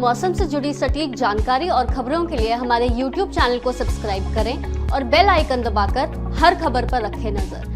मौसम से जुड़ी सटीक जानकारी और खबरों के लिए हमारे YouTube चैनल को सब्सक्राइब करें और बेल आइकन दबाकर हर खबर पर रखें नजर।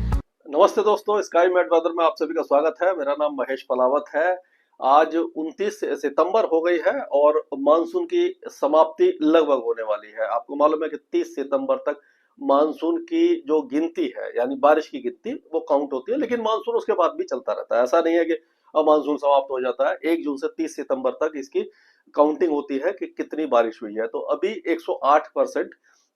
नमस्ते दोस्तों, स्काई मैट वेदर में आप सभी का स्वागत है। मेरा नाम महेश पलावत है। आज 29 सितंबर हो गई है और मानसून की समाप्ति लगभग होने वाली है। आपको मालूम है कि 30 सितंबर तक मानसून की जो गिनती है, यानी बारिश की गिनती, वो काउंट होती है। लेकिन मानसून उसके बाद भी चलता रहता है। ऐसा नहीं है कि अब मानसून समाप्त हो जाता है। 1 जून से 30 सितंबर तक इसकी काउंटिंग होती है कि कितनी बारिश हुई है। तो अभी 108%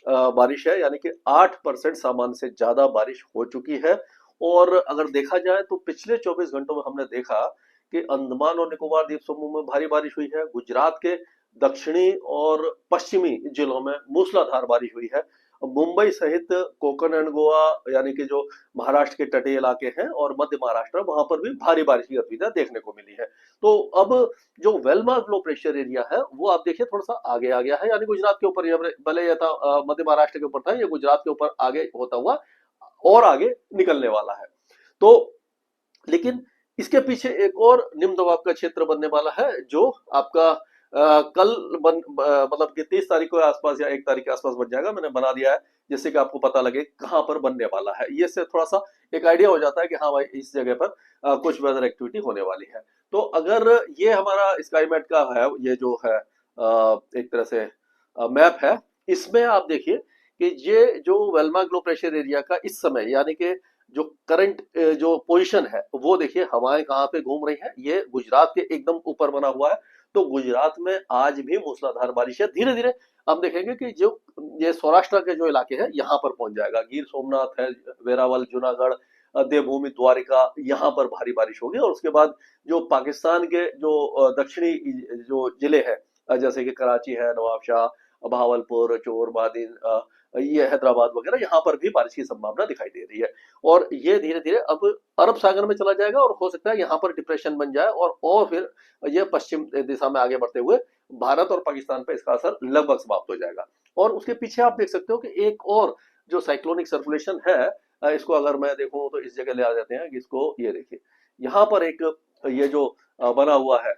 बारिश है, यानी कि 8% सामान्य से ज्यादा बारिश हो चुकी है। और अगर देखा जाए तो पिछले 24 घंटों में हमने देखा कि अंडमान और निकोबार द्वीप समूह में भारी बारिश हुई है। गुजरात के दक्षिणी और पश्चिमी जिलों में मूसलाधार बारिश हुई है। मुंबई सहित कोकण एंड गोवा, यानी कि जो महाराष्ट्र के तटीय इलाके हैं, और मध्य महाराष्ट्र, वहां पर भी भारी बारिश की गतिविधियां देखने को मिली है। तो अब जो वेलमार्क लो प्रेशर एरिया है वो आप देखिए थोड़ा सा आगे आ गया है, यानी गुजरात के ऊपर, भले ये था मध्य महाराष्ट्र के ऊपर था, ये गुजरात के ऊपर आगे होता हुआ और आगे निकलने वाला है। तो लेकिन इसके पीछे एक और निम्न दबाव का क्षेत्र बनने वाला है, जो आपका कल मतलब कि 30 तारीख के आसपास या 1 तारीख के आसपास बन जाएगा। मैंने बना दिया है जिससे कि आपको पता लगे कहां पर बनने वाला है। ये से थोड़ा सा एक आइडिया हो जाता है कि हाँ भाई, इस जगह पर कुछ वेदर एक्टिविटी होने वाली है। तो अगर ये हमारा स्काईमेट का है, ये जो है एक तरह से मैप है, इसमें आप देखिए कि ये जो वेलमार्क लो प्रेशर एरिया का इस समय, यानी कि जो करंट जो पोजीशन है, वो देखिए हवाएं कहाँ पे घूम रही है। ये गुजरात के एकदम ऊपर बना हुआ है। तो गुजरात में आज भी मूसलाधार बारिश है। धीरे धीरे हम देखेंगे कि जो ये सौराष्ट्र के जो इलाके हैं, यहाँ पर पहुंच जाएगा। गिर सोमनाथ है, वेरावल, जूनागढ़, देवभूमि, द्वारिका, यहाँ पर भारी बारिश होगी। और उसके बाद जो पाकिस्तान के जो दक्षिणी जो जिले हैं, जैसे कि कराची है, नवाबशाह, भावलपुर, चोर, बादिन, ये हैदराबाद वगैरह, यहाँ पर भी बारिश की संभावना दिखाई दे रही है। और ये धीरे धीरे अब अरब सागर में चला जाएगा और हो सकता है यहाँ पर डिप्रेशन बन जाए और फिर ये पश्चिम दिशा में आगे बढ़ते हुए भारत और पाकिस्तान पर इसका असर लगभग समाप्त हो जाएगा। और उसके पीछे आप देख सकते हो कि एक और जो साइक्लोनिक सर्कुलेशन है, इसको अगर मैं देखूं तो इस जगह ले आ जाते हैं। इसको ये देखिए, यहाँ पर एक ये जो बना हुआ है,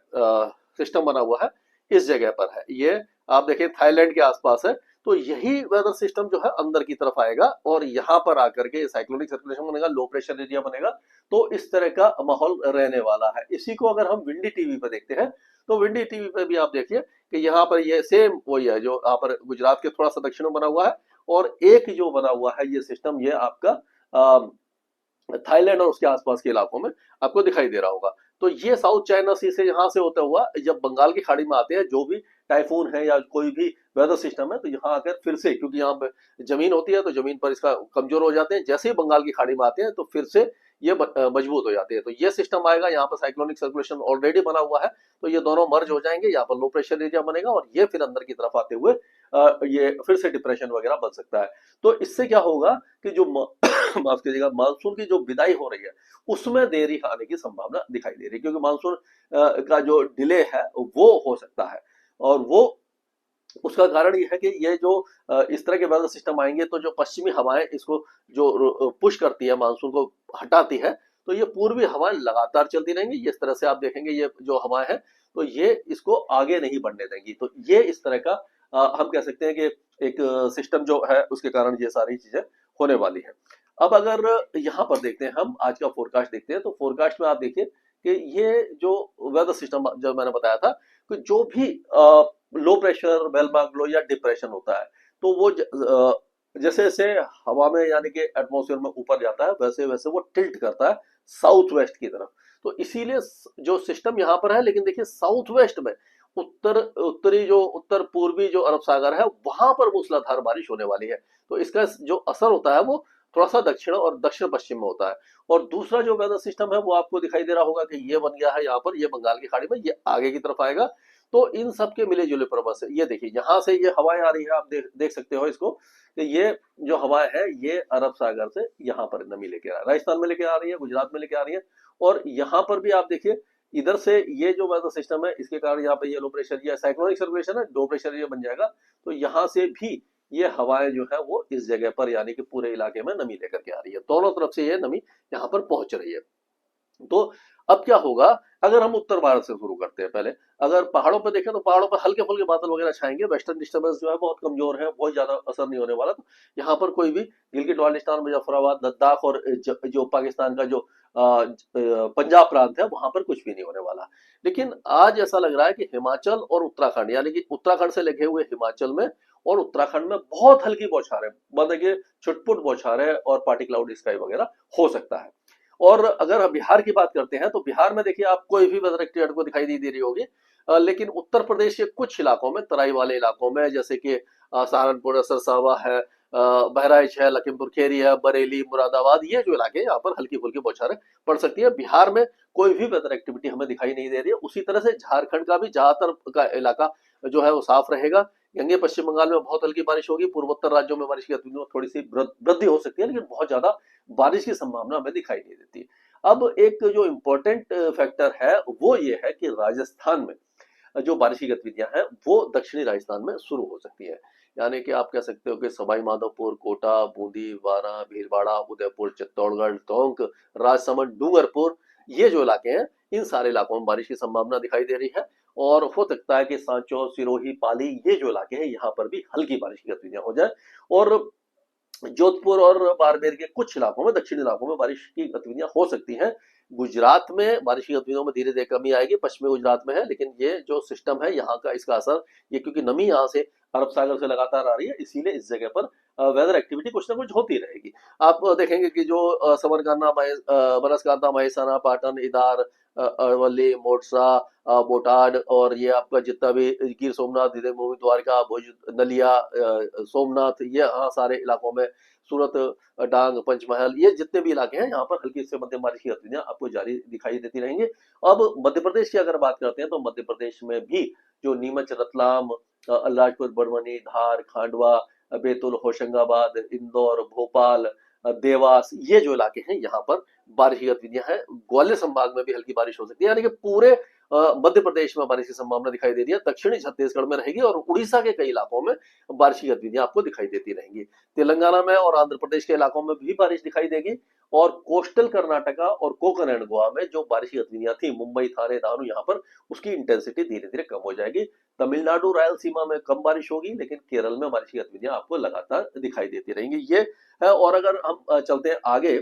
सिस्टम बना हुआ है, इस जगह पर है। ये आप देखिए थाईलैंड के आसपास है। तो यही वेदर सिस्टम जो है अंदर की तरफ आएगा और यहाँ पर आकर के साइक्लोनिक सर्कुलेशन बनेगा, लो प्रेशर एरिया बनेगा। तो इस तरह का माहौल रहने वाला है। इसी को अगर हम विंडी टीवी पे देखते हैं, तो विंडी टीवी पे भी आप देखिए कि यहाँ पर ये सेम वही है जो यहाँ पर गुजरात के थोड़ा सा दक्षिण में बना हुआ है। और एक जो बना हुआ है ये सिस्टम, ये आपका थाईलैंड और उसके आसपास के इलाकों में आपको दिखाई दे रहा होगा। तो ये साउथ चाइना सी से यहाँ से होता हुआ जब बंगाल की खाड़ी में आते हैं, जो भी टाइफून है या कोई भी वेदर सिस्टम है, तो यहाँ आकर फिर से, क्योंकि यहाँ पे जमीन होती है तो जमीन पर इसका कमजोर हो जाते हैं। जैसे ही बंगाल की खाड़ी में आते हैं तो फिर से ये मजबूत हो जाते हैं। तो ये सिस्टम आएगा, यहाँ पर साइक्लोनिक सर्कुलेशन ऑलरेडी बना हुआ है, तो ये दोनों मर्ज हो जाएंगे। यहाँ पर लो प्रेशर एरिया बनेगा और ये फिर अंदर की तरफ आते हुए ये फिर से डिप्रेशन वगैरह बन सकता है। तो इससे क्या होगा कि जो माफ कीजिएगा, मानसून की जो विदाई हो रही है उसमें देरी आने की संभावना दिखाई दे रही है, क्योंकि मानसून का जो डिले है वो हो सकता है। और वो उसका कारण ये है कि ये जो इस तरह के वेदर सिस्टम आएंगे तो जो पश्चिमी हवाएं इसको जो पुश करती है, मानसून को हटाती है, तो ये पूर्वी हवाएं लगातार चलती रहेंगी। इस तरह से आप देखेंगे ये जो हवाएं हैं तो ये इसको आगे नहीं बढ़ने देंगी। तो ये इस तरह का हम कह सकते हैं कि एक सिस्टम जो है उसके कारण ये सारी चीजें होने वाली है। अब अगर यहाँ पर देखते हैं, हम आज का फोरकास्ट देखते हैं, तो फोरकास्ट में आप देखिए कि ये जो वेदर सिस्टम जो मैंने बताया था कि जो भी लो प्रेशर, वेलमार्क लो या डिप्रेशन होता है, तो वो जैसे जैसे हवा में, यानी कि एटमॉस्फेयर में ऊपर जाता है, वैसे वैसे वो टिल्ट करता है साउथ वेस्ट की तरफ। तो इसीलिए जो सिस्टम यहाँ पर है, लेकिन देखिए साउथ वेस्ट में उत्तरी जो उत्तर पूर्वी जो अरब सागर है, वहां पर मूसलाधार बारिश होने वाली है। तो इसका जो असर होता है वो थोड़ा सा दक्षिण और दक्षिण पश्चिम में होता है। और दूसरा जो वेदर सिस्टम है वो आपको दिखाई दे रहा होगा कि ये बन गया है यहाँ पर, ये बंगाल की खाड़ी में, ये आगे की तरफ आएगा। तो इन सब के मिले जुले प्रभाव से ये देखिए यहाँ से ये हवाएं आ रही है, आप देख सकते हो इसको कि ये जो हवाएं है ये अरब सागर से यहाँ पर नमी लेके आ रही है, राजस्थान में लेके आ रही है, गुजरात में लेके आ रही है। और यहाँ पर भी आप देखिए इधर से ये जो वेदर सिस्टम है इसके कारण यहाँ पे ये लो प्रेशर या साइक्लोनिक सर्कुलेशन है, लो प्रेशर ये बन जाएगा। तो यहाँ से भी ये हवाएं जो है वो इस जगह पर, यानी कि पूरे इलाके में नमी लेकर के आ रही है। दोनों तरफ से ये नमी यहाँ पर पहुंच रही है। तो अब क्या होगा, अगर हम उत्तर भारत से शुरू करते हैं पहले, अगर पहाड़ों पर देखें तो पहाड़ों पर हल्के फुल्के बादल वगैरह छाएंगे, वेस्टर्न डिस्टर्बेंस जो है बहुत कमजोर है, बहुत ज्यादा असर नहीं होने वाला। तो यहाँ पर कोई भी गिलगित बाल्टिस्तान, मुजफ्फराबाद, लद्दाख और जो पाकिस्तान का जो पंजाब प्रांत है वहां पर कुछ भी नहीं होने वाला। लेकिन आज ऐसा लग रहा है कि हिमाचल और उत्तराखंड, यानी कि उत्तराखंड से लगे हुए हिमाचल में और उत्तराखंड में बहुत हल्की बौछारें, मतलब कि छुटपुट बौछारें और पार्टी क्लाउड स्काई वगैरह हो सकता है। और अगर हम बिहार की बात करते हैं तो बिहार में देखिए आप कोई भी वेदर एक्टिविटी आपको दिखाई नहीं दे रही होगी, लेकिन उत्तर प्रदेश के कुछ इलाकों में, तराई वाले इलाकों में, जैसे कि सहारनपुर, सरसावा है, बहराइच है, लखीमपुर खीरी है, बरेली, मुरादाबाद, ये जो इलाके हैं यहाँ पर हल्की फुल्की बौछारें पड़ सकती है। बिहार में कोई भी वेदर एक्टिविटी हमें दिखाई नहीं दे रही है। उसी तरह से झारखंड का भी ज्यादातर का इलाका जो है वो साफ रहेगा। गंगे पश्चिम बंगाल में बहुत हल्की बारिश होगी, पूर्वोत्तर राज्यों में बारिश की गतिविधियों में थोड़ी सी वृद्धि हो सकती है, लेकिन बहुत ज्यादा बारिश की संभावना हमें दिखाई नहीं देती। अब एक जो इम्पोर्टेंट फैक्टर है वो ये है कि राजस्थान में जो बारिश की गतिविधियां हैं वो दक्षिणी राजस्थान में शुरू हो सकती है। यानी कि आप कह सकते हो कि सवाई माधोपुर, कोटा, बूंदी, बारां, भीलवाड़ा, उदयपुर, चित्तौड़गढ़, टोंक, राजसमंद, डूंगरपुर, ये जो इलाके हैं इन सारे इलाकों में बारिश की संभावना दिखाई दे रही है। और हो सकता है कि सांचौर, सिरोही, पाली, ये जो इलाके हैं यहाँ पर भी हल्की बारिश की गतिविधियां हो जाए। और जोधपुर और बाड़मेर के कुछ इलाकों में, दक्षिणी इलाकों में बारिश की गतिविधियां हो सकती हैं। गुजरात में बारिश की गतिविधियों में धीरे धीरे कमी आएगी, पश्चिमी गुजरात में है, लेकिन ये जो सिस्टम है यहाँ का, इसका असर, ये क्योंकि नमी यहाँ से अरब सागर से लगातार आ रही है, इसीलिए इस जगह पर वेदर एक्टिविटी कुछ ना कुछ होती रहेगी। आप देखेंगे कि जो सबरकाना, बनासकांठा, महसाना, पाटन, इदार, अरवली, मोटसा, बोटाड, और ये आपका जितना भी गिर सोमनाथ, देवभूमि, द्वारका, भुज, नलिया, सोमनाथ, ये यहाँ सारे इलाकों में, सूरत, डांग, पंचमहल, ये जितने भी इलाके हैं यहाँ पर हल्की से मध्यम बारिश की गतिविधियां आपको जारी दिखाई देती रहेंगी। अब मध्य प्रदेश की अगर बात करते हैं तो मध्य प्रदेश में भी जो नीमच, रतलाम, अलीराजपुर, बड़वानी, धार, खांडवा, बैतूल, होशंगाबाद, इंदौर, भोपाल, देवास, ये जो इलाके हैं यहाँ पर बारिश की गतिविधियां हैं। ग्वालियर संभाग में भी हल्की बारिश हो सकती है, यानी कि पूरे मध्य प्रदेश में बारिश की संभावना दिखाई दे रही है। दक्षिणी छत्तीसगढ़ में रहेगी और उड़ीसा के कई इलाकों में बारिश की गतिविधियां आपको दिखाई देती रहेंगी। तेलंगाना में और आंध्र प्रदेश के इलाकों में भी बारिश दिखाई देगी। और कोस्टल कर्नाटका और कोकण एंड गोवा में जो बारिश की गतिविधियां थी, मुंबई, थाने, दानु, यहाँ पर उसकी इंटेंसिटी धीरे धीरे कम हो जाएगी। तमिलनाडु, रायलसीमा में कम बारिश होगी, लेकिन केरल में बारिश की गतिविधियां आपको लगातार दिखाई देती रहेंगी। ये है। और अगर हम चलते हैं आगे,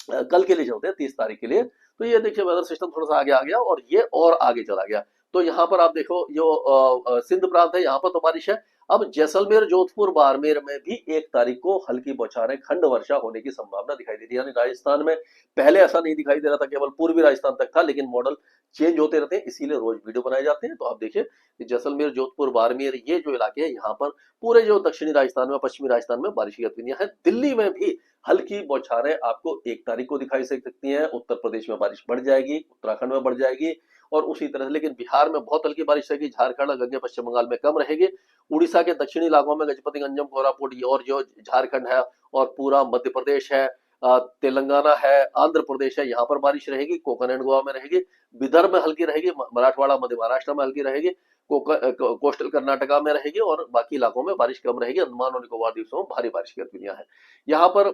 कल के लिए चलते हैं 30 तारीख के लिए, तो ये देखिए वेदर सिस्टम थोड़ा सा आगे आ गया और ये और आगे चला गया। तो यहाँ पर आप देखो जो सिंध प्रांत है, यहाँ पर तो बारिश है। अब जैसलमेर, जोधपुर, बाड़मेर में भी 1 तारीख को हल्की बौछारें, खंड वर्षा होने की संभावना दिखाई दे रही है। यानी राजस्थान में पहले ऐसा नहीं दिखाई दे रहा था, केवल पूर्वी राजस्थान तक था, लेकिन मॉडल चेंज होते रहते हैं, इसीलिए रोज वीडियो बनाए जाते हैं। तो आप देखिए जैसलमेर, जोधपुर, बाड़मेर, ये जो इलाके हैं यहाँ पर पूरे जो दक्षिणी राजस्थान में, पश्चिमी राजस्थान में बारिश की गतिविधियां हैं। दिल्ली में भी हल्की बौछारें आपको 1 तारीख को दिखाई सकती हैं। उत्तर प्रदेश में बारिश बढ़ जाएगी, उत्तराखंड में बढ़ जाएगी और उसी तरह से, लेकिन बिहार में बहुत हल्की बारिश रहेगी, झारखंड, गंगे पश्चिम बंगाल में कम रहेगी। उड़ीसा के दक्षिणी इलाकों में गजपतिगंजम, कोरापुट और जो झारखंड है और पूरा मध्य प्रदेश है, तेलंगाना है, आंध्र प्रदेश है, यहाँ पर बारिश रहेगी। कोकण एंड गोवा में रहेगी, विदर्भ में हल्की रहेगी, मराठवाड़ा, मध्य महाराष्ट्र में हल्की रहेगी, कोस्टल कर्नाटका में रहेगी और बाकी इलाकों में बारिश कम रहेगी। अंडमान और निकोबार द्वीपों में भारी बारिश की गतिविधियां हैं। यहाँ पर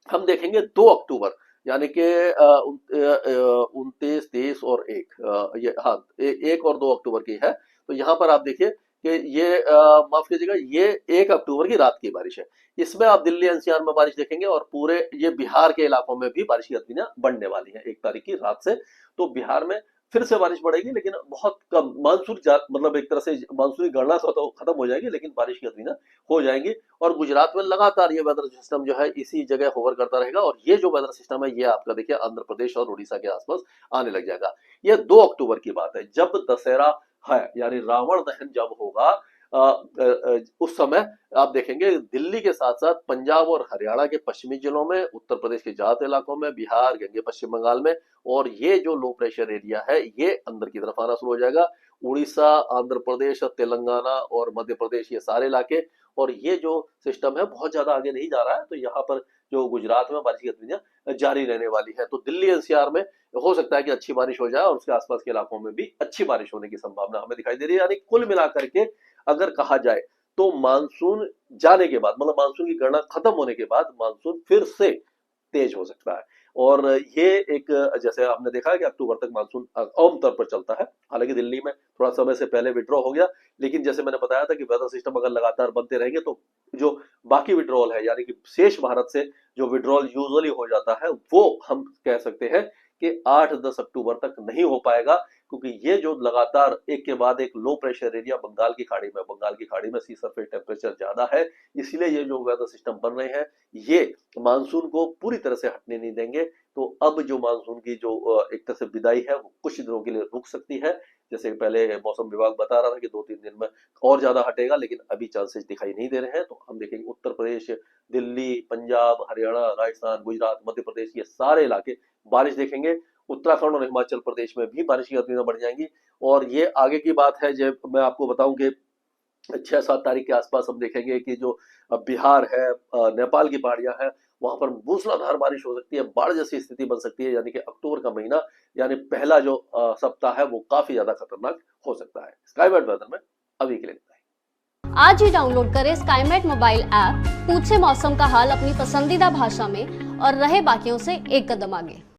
हम देखेंगे 2 अक्टूबर, यानी कि 29, 30 और 1, ये हाँ 1 और 2 अक्टूबर की है। तो यहाँ पर आप देखिए कि ये माफ कीजिएगा, ये 1 अक्टूबर की रात की बारिश है। इसमें आप दिल्ली एनसीआर में बारिश देखेंगे और पूरे ये बिहार के इलाकों में भी बारिश की गतिविधियां बढ़ने वाली है 1 तारीख की रात से। तो बिहार में फिर से बारिश बढ़ेगी, लेकिन बहुत कम। मानसून मतलब एक तरह से मानसूनी गणना तो खत्म हो जाएगी, लेकिन बारिश की गतिविधियां हो जाएंगी। और गुजरात में लगातार ये वेदर सिस्टम जो है इसी जगह होवर करता रहेगा और ये जो वेदर सिस्टम है ये आपका देखिए आंध्र प्रदेश और उड़ीसा के आसपास आने लग जाएगा। ये 2 अक्टूबर की बात है, जब दशहरा है, यानी रावण दहन जब होगा, उस समय आप देखेंगे दिल्ली के साथ साथ पंजाब और हरियाणा के पश्चिमी जिलों में, उत्तर प्रदेश के ज्यादा इलाकों में, बिहार, गंगे पश्चिम बंगाल में, और ये जो लो प्रेशर एरिया है ये अंदर की तरफ आना शुरू हो जाएगा। उड़ीसा, आंध्र प्रदेश, तेलंगाना और मध्य प्रदेश, ये सारे इलाके, और ये जो सिस्टम है बहुत ज्यादा आगे नहीं जा रहा है। तो यहाँ पर जो गुजरात में बारिश की गतिविधियां जारी रहने वाली है। तो दिल्ली एनसीआर में हो सकता है कि अच्छी बारिश हो जाए और उसके आसपास के इलाकों में भी अच्छी बारिश होने की संभावना हमें दिखाई दे रही है। यानी कुल मिलाकर के अगर कहा जाए तो मानसून जाने के बाद, मतलब मानसून की गणना खत्म होने के बाद मानसून फिर से तेज हो सकता है। और ये एक, जैसे आपने देखा है कि अक्टूबर तक मानसून आमतौर पर चलता है। हालांकि दिल्ली में थोड़ा समय से पहले विड्रॉ हो गया, लेकिन जैसे मैंने बताया था कि वेदर सिस्टम अगर लगातार बनते रहेंगे तो जो बाकी विड्रॉल है, यानी कि शेष भारत से जो विड्रॉल यूजुअली हो जाता है, वो हम कह सकते हैं कि 8-10 अक्टूबर तक नहीं हो पाएगा, क्योंकि ये जो लगातार एक के बाद एक लो प्रेशर एरिया बंगाल की खाड़ी में सी सरफेस टेम्परेचर ज्यादा है, इसलिए ये जो वेदर सिस्टम बन रहे हैं ये मानसून को पूरी तरह से हटने नहीं देंगे। तो अब जो मानसून की जो एक तरह से विदाई है वो कुछ दिनों के लिए रुक सकती है। जैसे पहले मौसम विभाग बता रहा था कि 2-3 दिन में और ज्यादा हटेगा, लेकिन अभी चांसेस दिखाई नहीं दे रहे हैं। तो हम देखेंगे उत्तर प्रदेश, दिल्ली, पंजाब, हरियाणा, राजस्थान, गुजरात, मध्य प्रदेश, ये सारे इलाके बारिश देखेंगे। उत्तराखंड और हिमाचल प्रदेश में भी बारिश की गतिविधियां बढ़ जाएंगी। और ये आगे की बात है, जब मैं आपको बताऊं कि 6-7 तारीख के आसपास हम देखेंगे कि जो बिहार है, नेपाल की पहाड़ियां हैं, वहां पर मूसलाधार बारिश हो सकती है, बाढ़ जैसी स्थिति बन सकती है। यानी कि अक्टूबर का महीना, यानी पहला जो सप्ताह है वो काफी ज्यादा खतरनाक हो सकता है। स्काईमेट वेदर में अभी के लिए इतना ही। आज ही डाउनलोड करें स्काईमेट मोबाइल ऐप, पूछे मौसम का हाल अपनी पसंदीदा भाषा में और रहे बाकियों से एक कदम आगे।